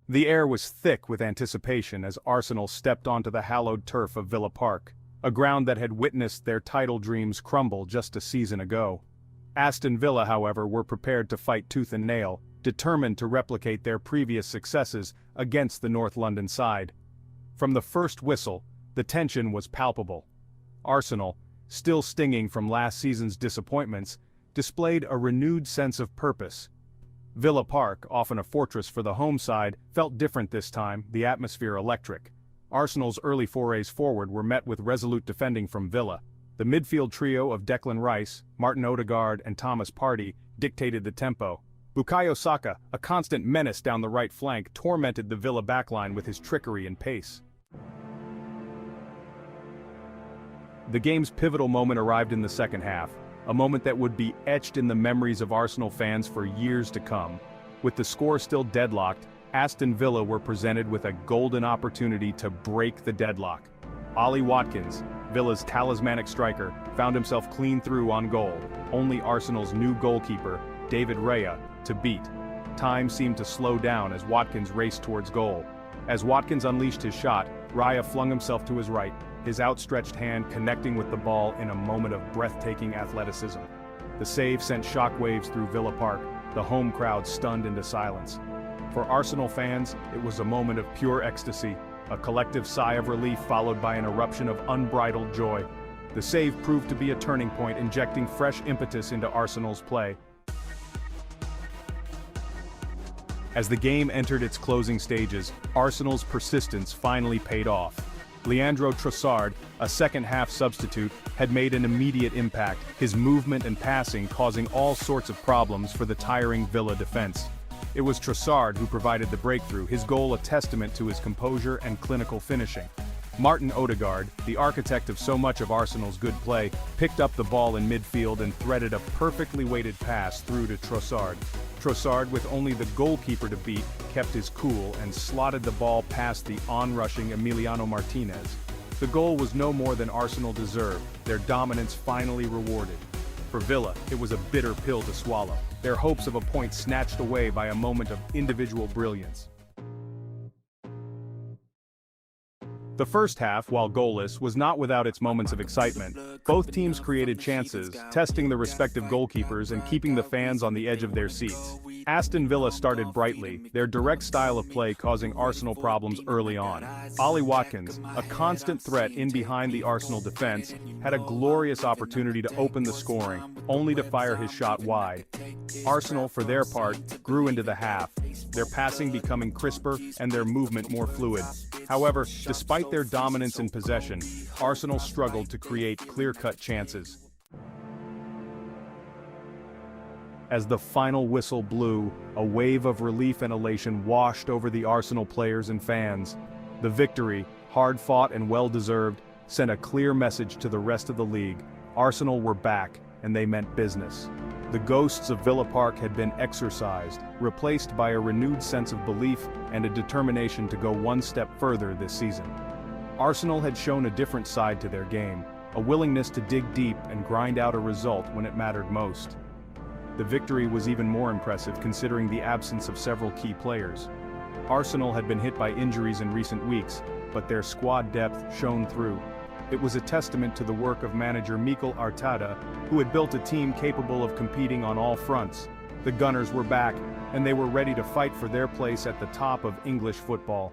The air was thick with anticipation as Arsenal stepped onto the hallowed turf of Villa Park, a ground that had witnessed their title dreams crumble just a season ago. Aston Villa, however, were prepared to fight tooth and nail, determined to replicate their previous successes against the North London side. From the first whistle, the tension was palpable. Arsenal, still stinging from last season's disappointments, displayed a renewed sense of purpose. Villa Park, often a fortress for the home side, felt different this time, the atmosphere electric. Arsenal's early forays forward were met with resolute defending from Villa. The midfield trio of Declan Rice, Martin Odegaard and Thomas Partey dictated the tempo. Bukayo Saka, a constant menace down the right flank, tormented the Villa backline with his trickery and pace. The game's pivotal moment arrived in the second half, a moment that would be etched in the memories of Arsenal fans for years to come. With the score still deadlocked, Aston Villa were presented with a golden opportunity to break the deadlock. Ollie Watkins, Villa's talismanic striker, found himself clean through on goal, only Arsenal's new goalkeeper, David Raya, to beat. Time seemed to slow down as Watkins raced towards goal. As Watkins unleashed his shot, Raya flung himself to his right, his outstretched hand connecting with the ball in a moment of breathtaking athleticism. The save sent shockwaves through Villa Park, the home crowd stunned into silence. For Arsenal fans, it was a moment of pure ecstasy, a collective sigh of relief followed by an eruption of unbridled joy. The save proved to be a turning point, injecting fresh impetus into Arsenal's play. As the game entered its closing stages, Arsenal's persistence finally paid off. Leandro Trossard, a second-half substitute, had made an immediate impact, his movement and passing causing all sorts of problems for the tiring Villa defense. It was Trossard who provided the breakthrough, his goal a testament to his composure and clinical finishing. Martin Odegaard, the architect of so much of Arsenal's good play, picked up the ball in midfield and threaded a perfectly weighted pass through to Trossard. Trossard, with only the goalkeeper to beat, kept his cool and slotted the ball past the on-rushing Emiliano Martinez. The goal was no more than Arsenal deserved, their dominance finally rewarded. For Villa, it was a bitter pill to swallow, their hopes of a point snatched away by a moment of individual brilliance. The first half, while goalless, was not without its moments of excitement. Both teams created chances, testing the respective goalkeepers and keeping the fans on the edge of their seats. Aston Villa started brightly, their direct style of play causing Arsenal problems early on. Ollie Watkins, a constant threat in behind the Arsenal defense, had a glorious opportunity to open the scoring, only to fire his shot wide. Arsenal, for their part, grew into the half, their passing becoming crisper and their movement more fluid. However, despite their dominance in possession, Arsenal struggled to create clear-cut chances. As the final whistle blew, a wave of relief and elation washed over the Arsenal players and fans. The victory, hard-fought and well-deserved, sent a clear message to the rest of the league. Arsenal were back, and they meant business. The ghosts of Villa Park had been exorcised, replaced by a renewed sense of belief and a determination to go one step further this season. Arsenal had shown a different side to their game, a willingness to dig deep and grind out a result when it mattered most. The victory was even more impressive considering the absence of several key players. Arsenal had been hit by injuries in recent weeks, but their squad depth shone through. It was a testament to the work of manager Mikel Arteta, who had built a team capable of competing on all fronts. The Gunners were back, and they were ready to fight for their place at the top of English football.